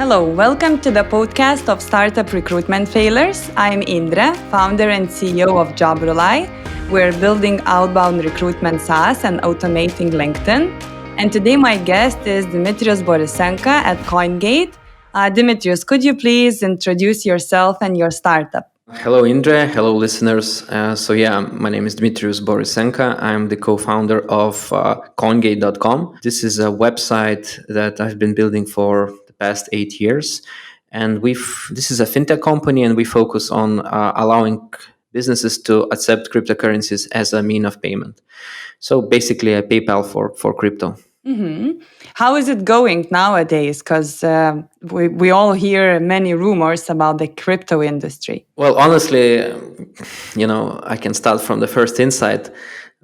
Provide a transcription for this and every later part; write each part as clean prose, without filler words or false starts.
Hello, welcome to the podcast of Startup Recruitment Failures. I'm Indra, founder and CEO of JobRely. We're building outbound recruitment SaaS and automating LinkedIn. And today my guest is Dmitrijus Borisenka at CoinGate. Dmitrijus, could you please introduce yourself and your startup? Hello, Indra. Hello, listeners. My name is Dmitrijus Borisenka. I'm the co-founder of CoinGate.com. This is a website that I've been building for the past 8 years. And this is a fintech company, and we focus on allowing businesses to accept cryptocurrencies as a mean of payment. So basically a PayPal for crypto. Mm-hmm. How is it going nowadays? Because we all hear many rumors about the crypto industry. Well, honestly, I can start from the first insight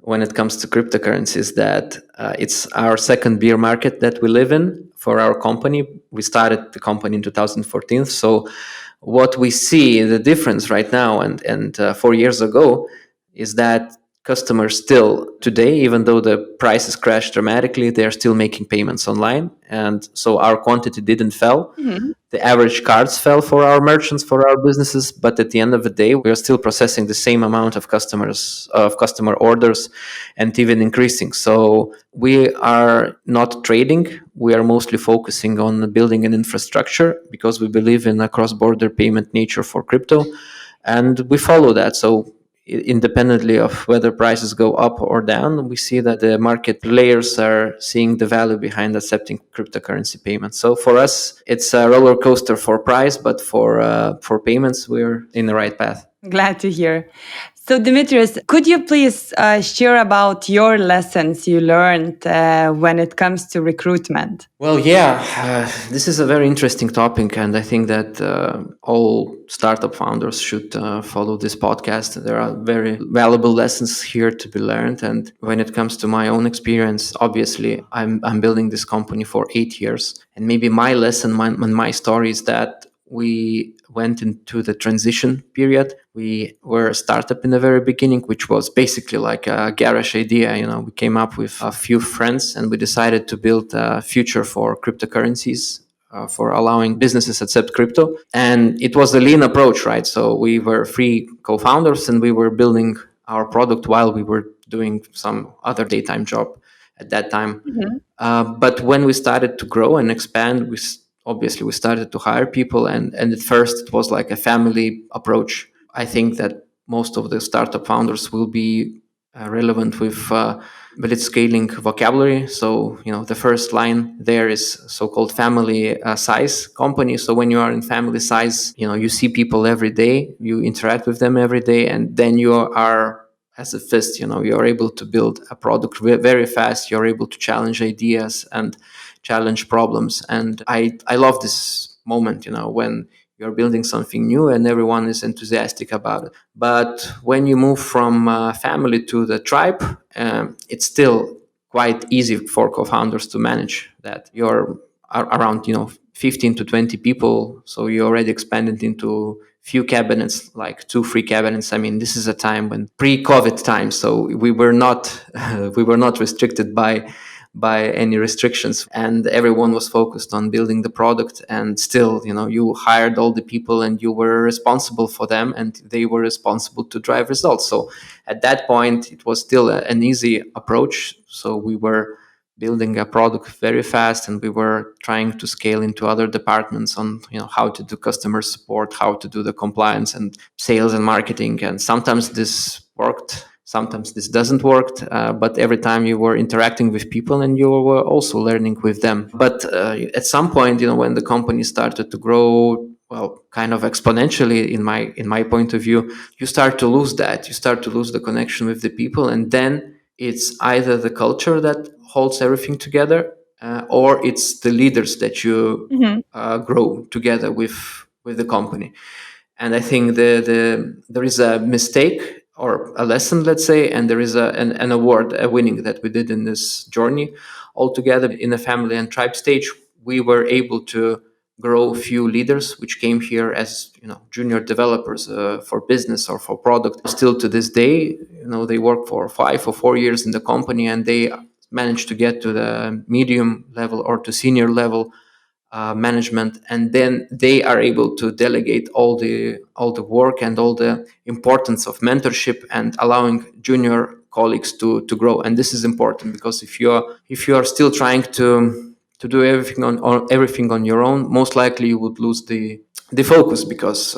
when it comes to cryptocurrencies that it's our second bear market that we live in for our company. We started the company in 2014. So what we see, the difference right now and 4 years ago, is that customers still today, even though the prices crashed dramatically, they're still making payments online. And so our quantity didn't fall. Mm-hmm. The average cards fell for our merchants, for our businesses, but at the end of the day, we are still processing the same amount of customer orders, and even increasing. So we are not trading. We are mostly focusing on building an infrastructure because we believe in a cross-border payment nature for crypto, and we follow that. So independently of whether prices go up or down, we see that the market players are seeing the value behind accepting cryptocurrency payments. So for us, it's a roller coaster for price, but for payments, we're in the right path. Glad to hear. So, Dmitrijus, could you please share about your lessons you learned when it comes to recruitment? Well, yeah, this is a very interesting topic, and I think that all startup founders should follow this podcast. There are very valuable lessons here to be learned. And when it comes to my own experience, obviously, I'm building this company for 8 years, and maybe my lesson, my story is that we went into the transition period. We were a startup in the very beginning, which was basically like a garage idea. We came up with a few friends and we decided to build a future for cryptocurrencies, for allowing businesses accept crypto. And it was a lean approach, right? So we were 3 co-founders and we were building our product while we were doing some other daytime job at that time. Mm-hmm. But when we started to grow and expand, obviously we started to hire people, and at first it was like a family approach. I think that most of the startup founders will be relevant with blitzscaling vocabulary. So the first line there is so-called family size company. So when you are in family size, you see people every day, you interact with them every day, and then you are as a fist, you're able to build a product very fast. You're able to challenge ideas and challenge problems. And I love this moment, when you're building something new and everyone is enthusiastic about it. But when you move from family to the tribe, it's still quite easy for co-founders to manage that. You're around 15 to 20 people, so you already expanded into few cabinets, like 2-3 cabinets. I mean, this is a time when pre-COVID time, so we were not restricted by any restrictions, and everyone was focused on building the product. And still, you hired all the people and you were responsible for them, and they were responsible to drive results. So at that point, it was still an easy approach. So we were building a product very fast, and we were trying to scale into other departments on how to do customer support, how to do the compliance and sales and marketing. And sometimes this worked, sometimes this doesn't work, but every time you were interacting with people and you were also learning with them. But at some point, when the company started to grow, well, kind of exponentially in my point of view, you start to lose that. You start to lose the connection with the people, and then it's either the culture that holds everything together, or it's the leaders that you grow together with the company. And I think there is a mistake or a lesson, let's say, and there is an award, a winning that we did in this journey. Altogether, in the family and tribe stage, we were able to grow a few leaders which came here as junior developers for business or for product. Still to this day, they work for 5 or 4 years in the company, and they managed to get to the medium level or to senior level management, and then they are able to delegate all the work and all the importance of mentorship and allowing junior colleagues to grow. And this is important, because if you are still trying to do everything on your own, most likely you would lose the focus, because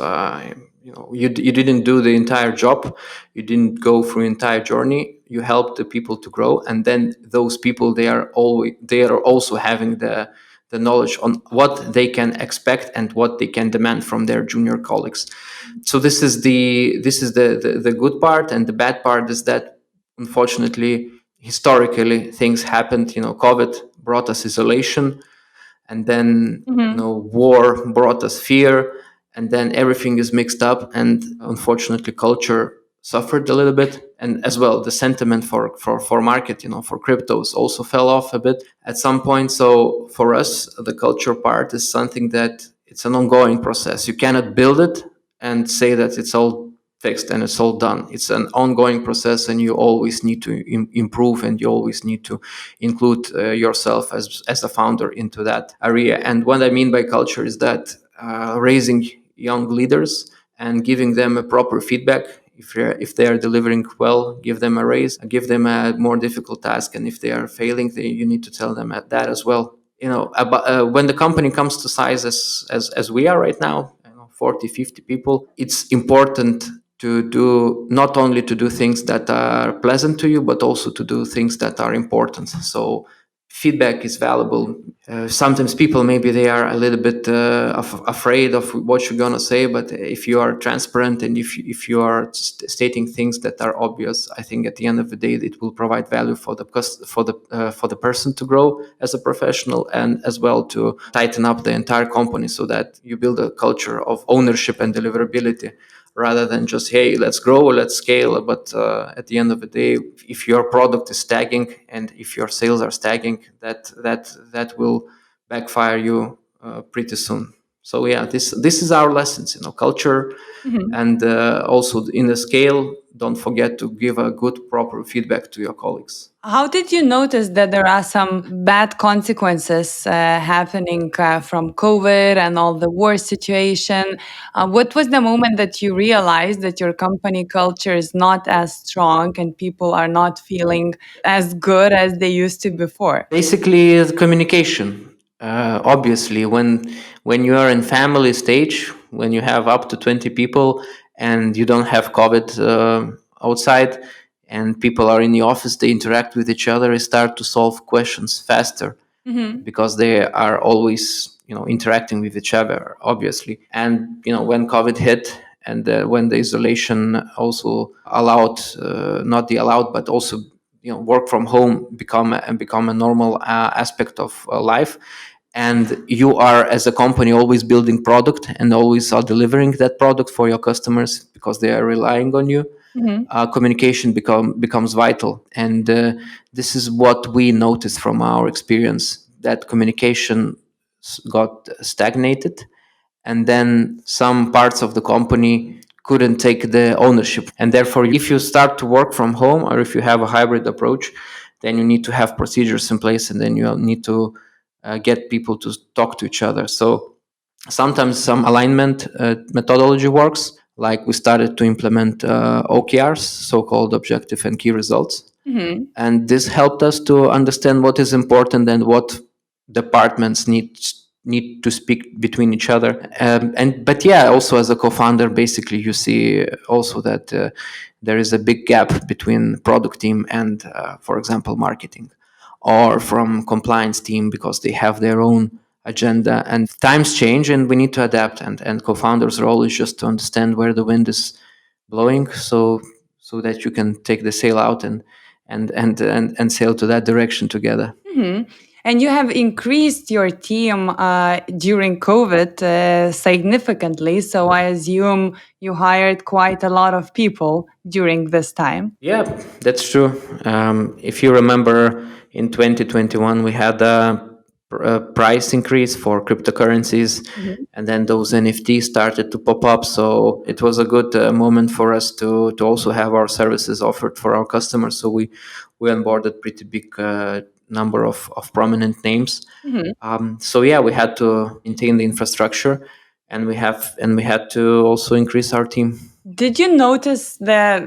you didn't do the entire job, you didn't go through the entire journey, you helped the people to grow, and then those people, they are also having the knowledge on what they can expect and what they can demand from their junior colleagues. So this is the good part. And the bad part is that, unfortunately, historically, things happened. COVID brought us isolation, and then war brought us fear, and then everything is mixed up, and unfortunately culture suffered a little bit, and as well the sentiment for market, for cryptos, also fell off a bit at some point. So for us, the culture part is something that it's an ongoing process. You cannot build it and say that it's all fixed and it's all done. It's an ongoing process, and you always need to improve, and you always need to include yourself as a founder into that area. And what I mean by culture is that raising young leaders and giving them a proper feedback. If they are delivering well, give them a raise, give them a more difficult task, and if they are failing, you need to tell them that as well. When the company comes to size as we are right now, 40, 50 people, it's important to do, not only to do things that are pleasant to you, but also to do things that are important. So feedback is valuable. Sometimes people, maybe they are a little bit afraid of what you're gonna say, but if you are transparent, and if you are stating things that are obvious, I think at the end of the day it will provide value for the person to grow as a professional, and as well to tighten up the entire company, so that you build a culture of ownership and deliverability, rather than just, hey, let's grow, let's scale. But at the end of the day, if your product is staggering and if your sales are staggering, that will backfire you pretty soon. So yeah, this is our lessons, culture. And also in the scale, don't forget to give a good, proper feedback to your colleagues. How did you notice that there are some bad consequences happening from COVID and all the war situation? What was the moment that you realized that your company culture is not as strong and people are not feeling as good as they used to before? Basically, the communication. Obviously, when you are in family stage, when you have up to 20 people and you don't have COVID outside, and people are in the office, they interact with each other, they start to solve questions faster, because they are always interacting with each other, obviously. And when COVID hit, and when the isolation also allowed, not the allowed, but also work from home become a normal aspect of life, and you are, as a company, always building product and always are delivering that product for your customers, because they are relying on you. Communication becomes vital, and this is what we noticed from our experience, that communication got stagnated, and then some parts of the company couldn't take the ownership. And therefore, if you start to work from home, or if you have a hybrid approach, then you need to have procedures in place, and then you need to get people to talk to each other. So sometimes some alignment methodology works, like we started to implement OKRs, so-called objective and key results. And this helped us to understand what is important and what departments need to speak between each other. But yeah, also as a co-founder, basically you see also that there is a big gap between product team and, for example, marketing, or from compliance team, because they have their own agenda, and times change and we need to adapt. And co-founders' role is just to understand where the wind is blowing, so that you can take the sail out and sail to that direction together. And you have increased your team during COVID significantly. So I assume you hired quite a lot of people during this time. Yeah, that's true. If you remember, in 2021, we had a price increase for cryptocurrencies, and then those NFTs started to pop up. So it was a good moment for us to also have our services offered for our customers. So we onboarded pretty big number of prominent names. Mhm. So yeah, we had to maintain the infrastructure, and we had to also increase our team. Did you notice that,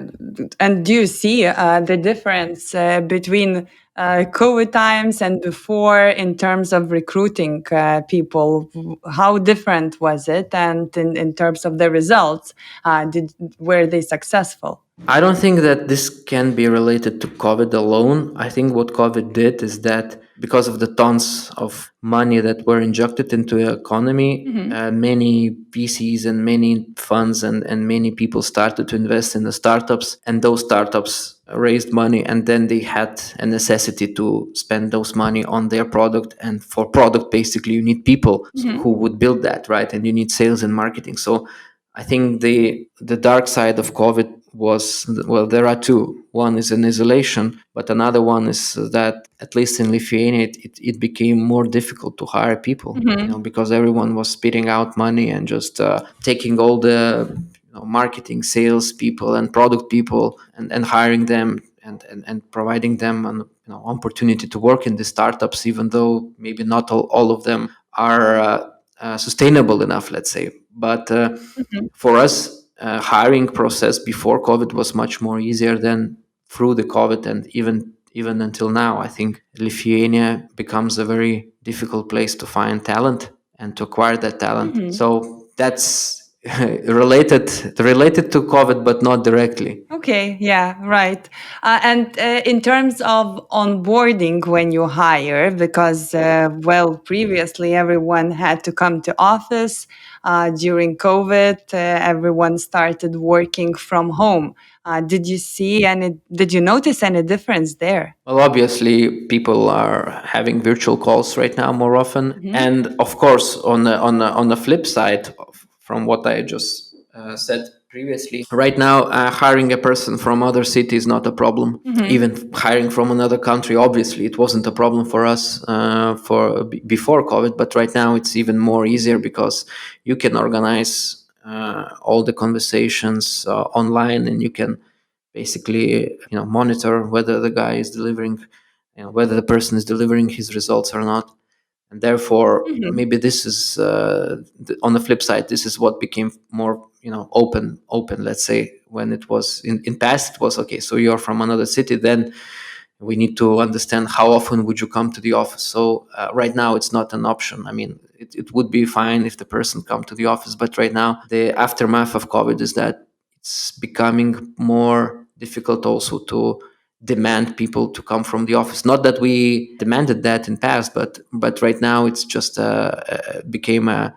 and do you see the difference between COVID times and before in terms of recruiting people? How different was it? And in terms of the results, were they successful? I don't think that this can be related to COVID alone. I think what COVID did is that because of the tons of money that were injected into the economy, many VCs and many funds and many people started to invest in the startups, and those startups raised money, and then they had a necessity to spend those money on their product. And for product, basically, you need people who would build that, right? And you need sales and marketing. So I think the dark side of COVID was, well, there are two. One is in isolation, but another one is that at least in Lithuania, it became more difficult to hire people, because everyone was spitting out money and just taking all the marketing, sales people and product people and hiring them and providing them an opportunity to work in the startups, even though maybe not all of them are sustainable enough, let's say. But for us, hiring process before COVID was much more easier than through the COVID, and even until now, I think Lithuania becomes a very difficult place to find talent and to acquire that talent. So that's related to COVID, but not directly. Okay, yeah, right. And in terms of onboarding when you hire, because, well, previously everyone had to come to office. During COVID, everyone started working from home. Did you notice any difference there? Well, obviously, people are having virtual calls right now more often, and of course, on the flip side, from what I just said previously, right now, hiring a person from other city is not a problem. Even hiring from another country, obviously, it wasn't a problem for us before COVID, but right now it's even more easier because you can organize all the conversations online, and you can basically monitor whether the guy is delivering, whether the person is delivering his results or not. And therefore maybe this is on the flip side, this is what became more open, let's say. When it was in past, it was okay, so you're from another city, then we need to understand how often would you come to the office. So right now it's not an option. I mean, it would be fine if the person come to the office, but right now the aftermath of COVID is that it's becoming more difficult also to demand people to come from the office. Not that we demanded that in past, but right now it's just became a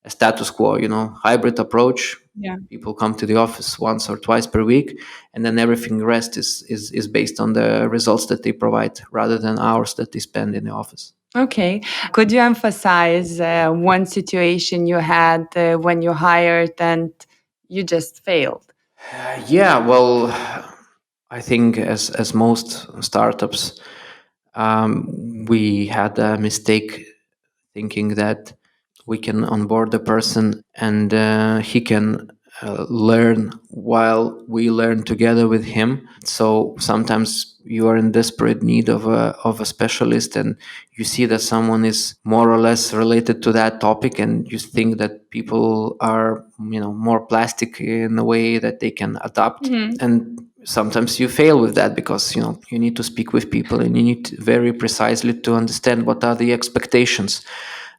status quo, hybrid approach. Yeah. People come to the office once or twice per week, and then everything rest is based on the results that they provide rather than hours that they spend in the office. Okay. Could you emphasize one situation you had when you hired and you just failed? Yeah, well, I think as most startups, we had a mistake thinking that we can onboard the person and he can learn while we learn together with him. So sometimes you are in desperate need of a specialist, and you see that someone is more or less related to that topic, and you think that people are more plastic in a way that they can adapt. And sometimes you fail with that because you need to speak with people, and you need very precisely to understand what are the expectations.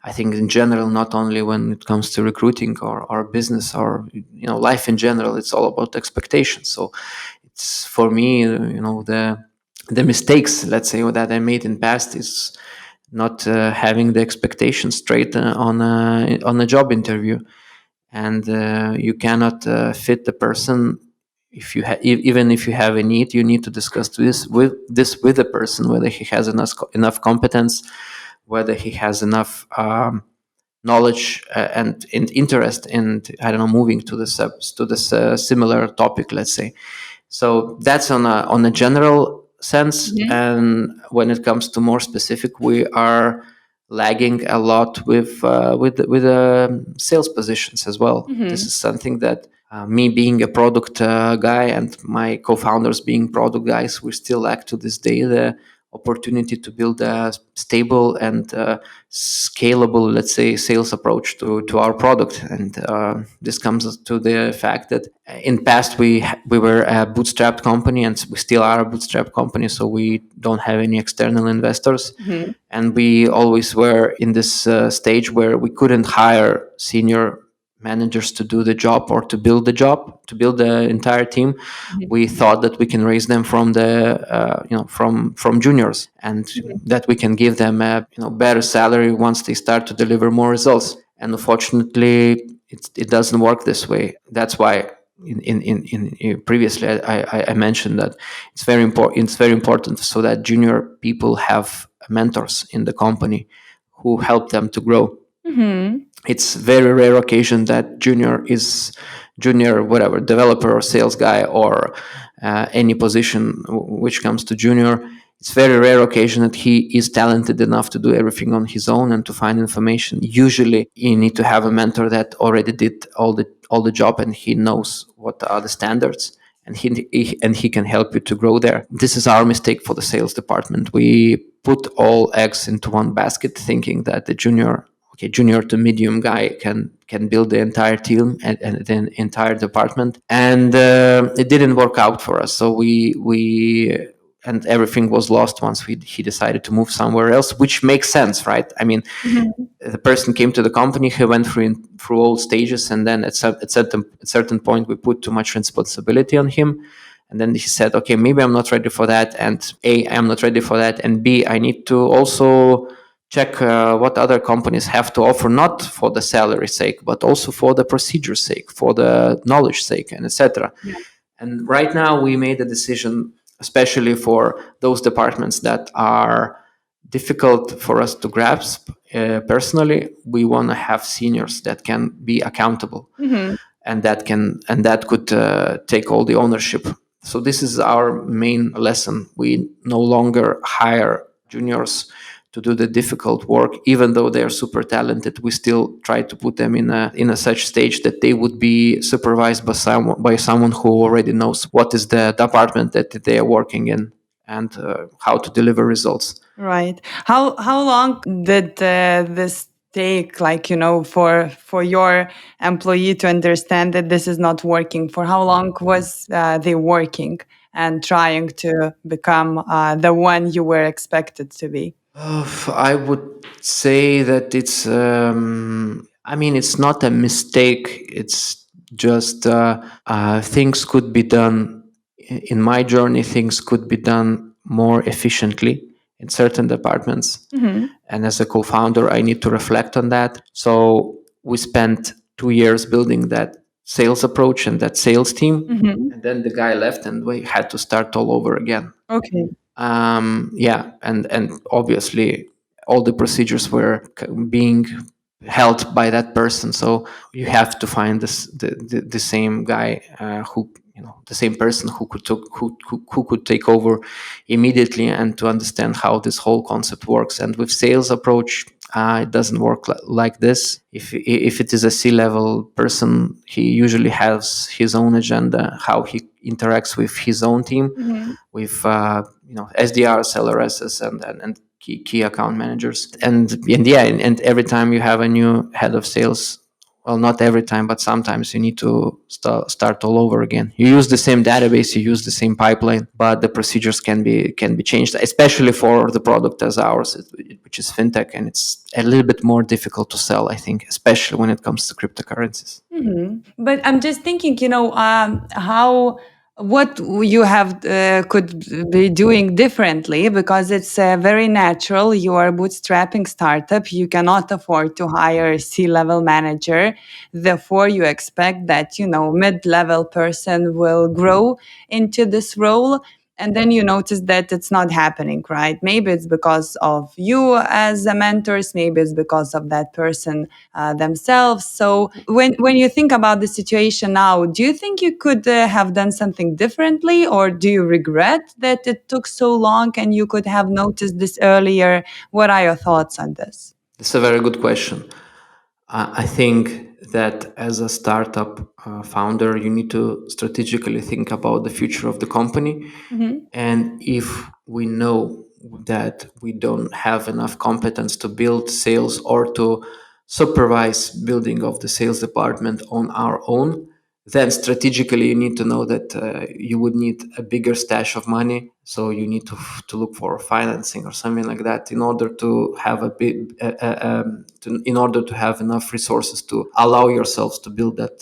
I think in general, not only when it comes to recruiting or business or life in general, it's all about expectations. So it's, for me, the mistakes, let's say, that I made in past is not having the expectations straight on a job interview. And you cannot fit the person. If you even if you have a need, you need to discuss this with the person, whether he has enough competence, whether he has enough knowledge and interest in, I don't know, moving to this similar topic, let's say. So that's on a general sense. And when it comes to more specific, we are lagging a lot with sales positions as well. This is something that me being a product guy and my co-founders being product guys, we still lack to this day opportunity to build a stable and scalable, let's say, sales approach to our product. And this comes to the fact that in past we were a bootstrapped company, and we still are a bootstrapped company, so we don't have any external investors. Mm-hmm. And we always were in this stage where we couldn't hire senior managers to do the job or to build the entire team. We thought that we can raise them from the from juniors, and that we can give them a better salary once they start to deliver more results. And unfortunately, it doesn't work this way. That's why in previously I mentioned that it's very important so that junior people have mentors in the company who help them to grow. Mm-hmm. It's very rare occasion that junior whatever developer or sales guy or any position which comes to junior. It's very rare occasion that he is talented enough to do everything on his own and to find information. Usually you need to have a mentor that already did all the job, and he knows what are the standards, and he can help you to grow there. This is our mistake for the sales department. We put all eggs into one basket, thinking that the junior to medium guy can build the entire team and the entire department, and it didn't work out for us. So we and everything was lost once he decided to move somewhere else, which makes sense, right? I mean, the person came to the company, he went through all stages, and then at certain point we put too much responsibility on him. And then he said, okay, maybe I'm not ready for that, and A, I'm not ready for that, and B, I need to also check what other companies have to offer, not for the salary sake, but also for the procedure sake, for the knowledge sake, and etc. Yeah. And right now we made a decision, especially for those departments that are difficult for us to grasp. Personally, we want to have seniors that can be accountable, Mm-hmm. and that could take all the ownership. So this is our main lesson. We no longer hire juniors to do the difficult work. Even though they are super talented, we still try to put them in a such stage that they would be supervised by someone who already knows what is the department that they are working in, and how to deliver results. Right. How long did this take, like, for your employee to understand that this is not working? For how long was they working and trying to become the one you were expected to be? I would say that it's. I mean, it's not a mistake. It's just things could be done. In my journey, things could be done more efficiently in certain departments. Mm-hmm. And as a co-founder, I need to reflect on that. So we spent 2 years building that sales approach and that sales team. Mm-hmm. And then the guy left, and we had to start all over again. Okay. Yeah, and obviously all the procedures were being held by that person. So you have to find the same guy who the same person who could take over immediately, and to understand how this whole concept works. And with sales approach, it doesn't work like this. If it is a C-level person, he usually has his own agenda, how he interacts with his own team, Mm-hmm. with SDRs, LRSs, and key account managers. And every time you have a new head of sales, well, not every time, but sometimes you need to start all over again. You use the same database, you use the same pipeline, but the procedures can be changed, especially for the product as ours, which is fintech, and it's a little bit more difficult to sell, I think, especially when it comes to cryptocurrencies. Mm-hmm. But I'm just thinking, how what you have could be doing differently, because it's very natural. You are a bootstrapping startup. You cannot afford to hire a C-level manager. Therefore, you expect that mid-level person will grow into this role. And then you notice that it's not happening, right? Maybe it's because of you as a mentors, maybe it's because of that person themselves. So when you think about the situation now, do you think you could have done something differently, or do you regret that it took so long and you could have noticed this earlier? What are your thoughts on this? It's a very good question. I think that as a startup founder, you need to strategically think about the future of the company. Mm-hmm. And if we know that we don't have enough competence to build sales or to supervise building of the sales department on our own, then strategically you need to know that you would need a bigger stash of money, so you need to look for financing or something like that in order to have a bit in order to have enough resources to allow yourselves to build that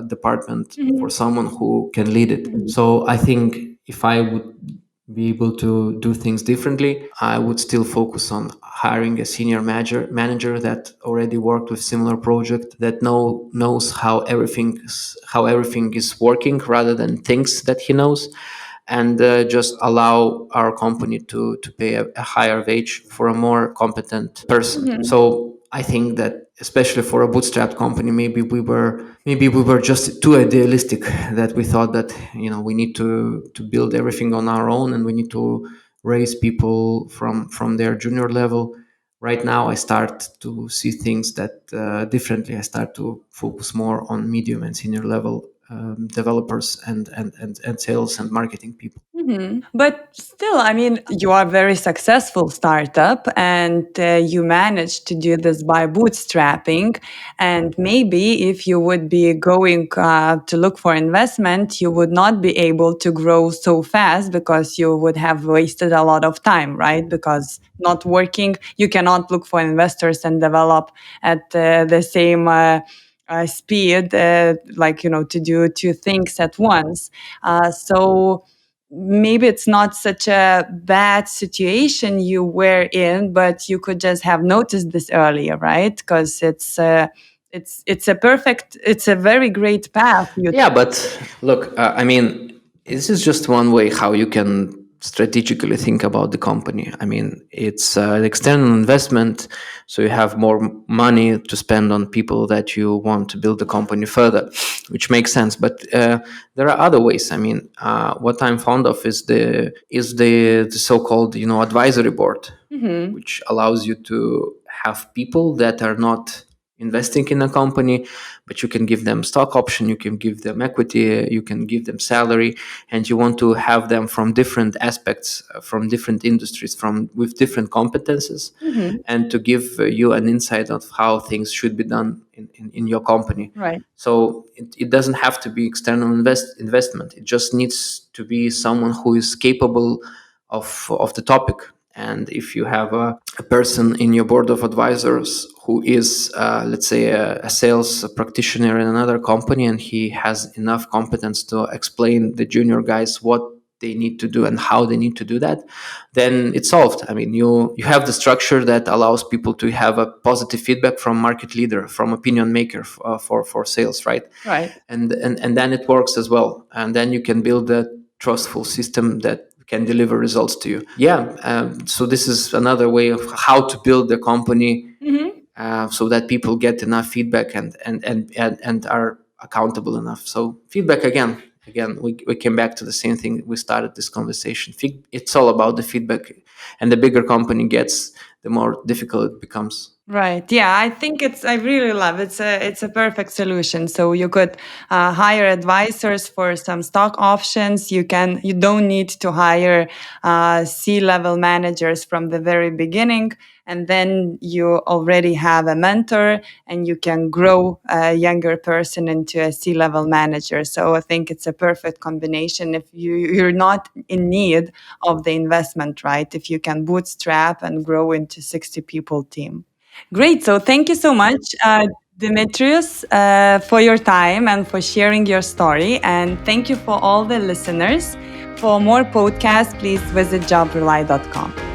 department for someone who can lead it. So I think if I would be able to do things differently, I would still focus on hiring a senior manager that already worked with similar project, that knows how everything is working rather than thinks that he knows, and just allow our company to pay a higher wage for a more competent person. So I think that especially for a bootstrapped company, maybe we were just too idealistic, that we thought that we need to build everything on our own and we need to raise people from their junior level. Right now I start to see things that differently. I start to focus more on medium and senior level developers and sales and marketing people. But still, I mean, you are a very successful startup and you managed to do this by bootstrapping. And maybe if you would be going to look for investment, you would not be able to grow so fast because you would have wasted a lot of time, right? Because not working, you cannot look for investors and develop at the same speed, like, to do two things at once. So maybe it's not such a bad situation you were in, but you could just have noticed this earlier, right? Because it's a very great path. Yeah, but look, I mean, this is just one way how you can strategically think about the company. I mean, it's an external investment, so you have more money to spend on people that you want to build the company further, which makes sense. But there are other ways. I mean, what I'm fond of is the so-called advisory board, which allows you to have people that are not investing in a company, but you can give them stock option, you can give them equity, you can give them salary, and you want to have them from different aspects, from different industries, from with different competences, and to give you an insight of how things should be done in your company. Right. So it doesn't have to be external investment. It just needs to be someone who is capable of the topic. And if you have a person in your board of advisors who is, let's say, a sales practitioner in another company, and he has enough competence to explain the junior guys what they need to do and how they need to do that, then it's solved. I mean, you have the structure that allows people to have a positive feedback from market leader, from opinion maker for sales, right? Right. And then it works as well. And then you can build a trustful system that can deliver results to you. Yeah. So this is another way of how to build the company so that people get enough feedback and are accountable enough. So feedback again, we came back to the same thing. We started this conversation. It's all about the feedback, and the bigger company gets, the more difficult it becomes. Right. Yeah, I think I really love it's a perfect solution. So you could hire advisors for some stock options. You don't need to hire C-level managers from the very beginning, and then you already have a mentor, and you can grow a younger person into a C-level manager. So I think it's a perfect combination if you're not in need of the investment, right? If you can bootstrap and grow into 60 people team. Great. So thank you so much, Dimitrius, for your time and for sharing your story. And thank you for all the listeners. For more podcasts, please visit jobrely.com.